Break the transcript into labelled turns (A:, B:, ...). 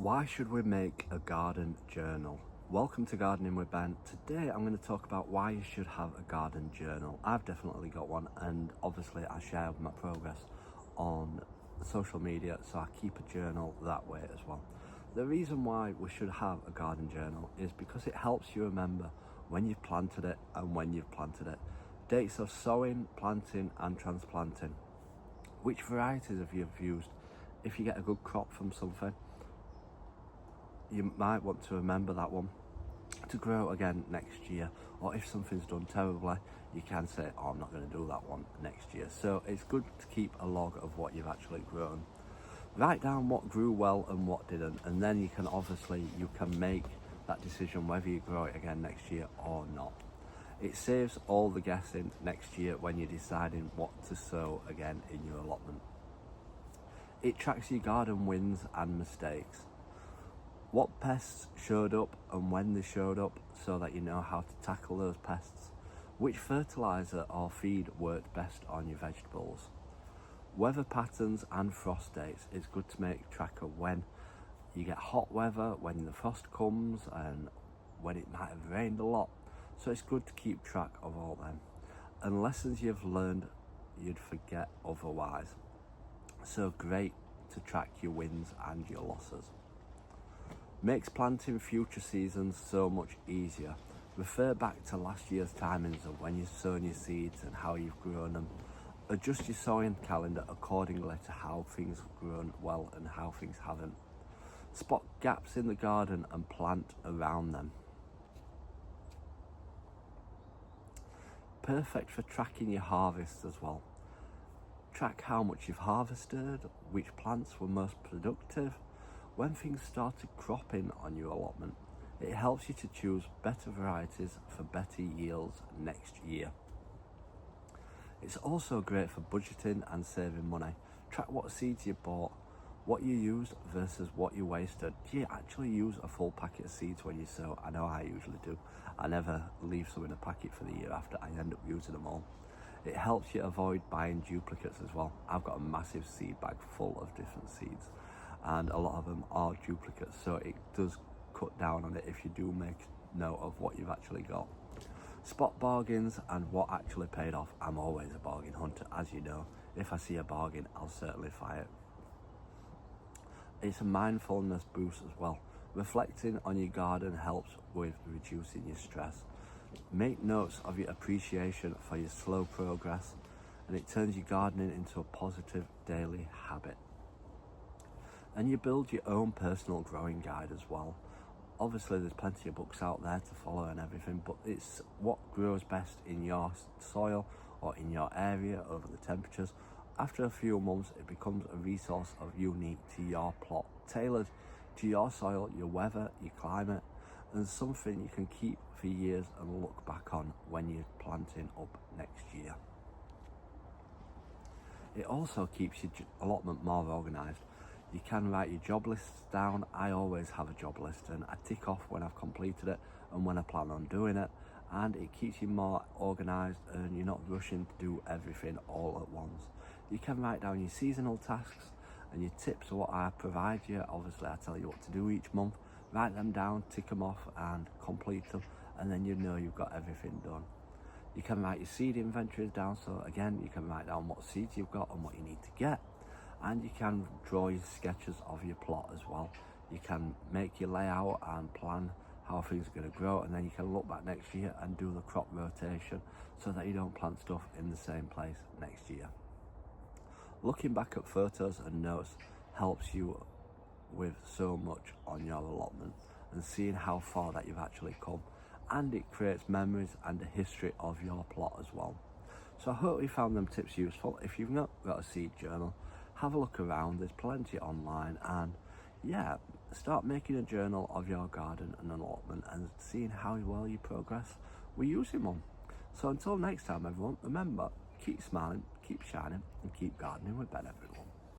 A: Why should we make a garden journal? Welcome to Gardening with Ben. Today I'm going to talk about why you should have a garden journal. I've definitely got one, and obviously I share my progress on social media, so I keep a journal that way as well. The reason why we should have a garden journal is because it helps you remember when you've planted it and when you've planted it. Dates of sowing, planting and transplanting. Which varieties have you used? If you get a good crop from something, you might want to remember that one to grow again next year. Or if something's done terribly, you can say, oh, I'm not going to do that one next year. So it's good to keep a log of what you've actually grown. Write down what grew well and what didn't, and then you can make that decision whether you grow it again next year or not. It saves all the guessing next year when you're deciding what to sow again in your allotment. It tracks your garden wins and mistakes. What pests showed up and when they showed up, so that you know how to tackle those pests. Which fertiliser or feed worked best on your vegetables. Weather patterns and frost dates. It's good to make track of when you get hot weather, when the frost comes, and when it might have rained a lot. So it's good to keep track of all them. And lessons you've learned you'd forget otherwise. So great to track your wins and your losses. Makes planting future seasons so much easier. Refer back to last year's timings of when you've sown your seeds and how you've grown them. Adjust your sowing calendar accordingly to how things have grown well and how things haven't. Spot gaps in the garden and plant around them. Perfect for tracking your harvests as well. Track how much you've harvested, which plants were most productive. When things started cropping on your allotment, it helps you to choose better varieties for better yields next year. It's also great for budgeting and saving money. Track what seeds you bought, what you used versus what you wasted. Do you actually use a full packet of seeds when you sow? I know I usually do. I never leave some in a packet for the year after. I end up using them all. It helps you avoid buying duplicates as well. I've got a massive seed bag full of different seeds, and a lot of them are duplicates, so it does cut down on it if you do make note of what you've actually got. Spot bargains and what actually paid off. I'm always a bargain hunter, as you know. If I see a bargain, I'll certainly fire it. It's a mindfulness boost as well. Reflecting on your garden helps with reducing your stress. Make notes of your appreciation for your slow progress, and it turns your gardening into a positive daily habit. And you build your own personal growing guide as well. Obviously there's plenty of books out there to follow and everything, but it's what grows best in your soil or in your area over the temperatures. After a few months, it becomes a resource of unique to your plot, tailored to your soil, your weather, your climate, and something you can keep for years and look back on when you're planting up next year. It also keeps your allotment more organised. You can write your job lists down. I always have a job list, and I tick off when I've completed it and when I plan on doing it, and it keeps you more organised and you're not rushing to do everything all at once. You can write down your seasonal tasks and your tips of what I provide you. Obviously I tell you what to do each month. Write them down, tick them off and complete them, and then you know you've got everything done. You can write your seed inventories down, so again you can write down what seeds you've got and what you need to get. And you can draw your sketches of your plot as well. You can make your layout and plan how things are going to grow, and then you can look back next year and do the crop rotation so that you don't plant stuff in the same place next year. Looking back at photos and notes helps you with so much on your allotment and seeing how far that you've actually come, and it creates memories and a history of your plot as well. So I hope you found them tips useful. If you've not got a seed journal, have a look around, there's plenty online, and yeah, start making a journal of your garden and allotment and seeing how well you progress with using one. So until next time everyone, remember, keep smiling, keep shining and keep gardening with Ben everyone.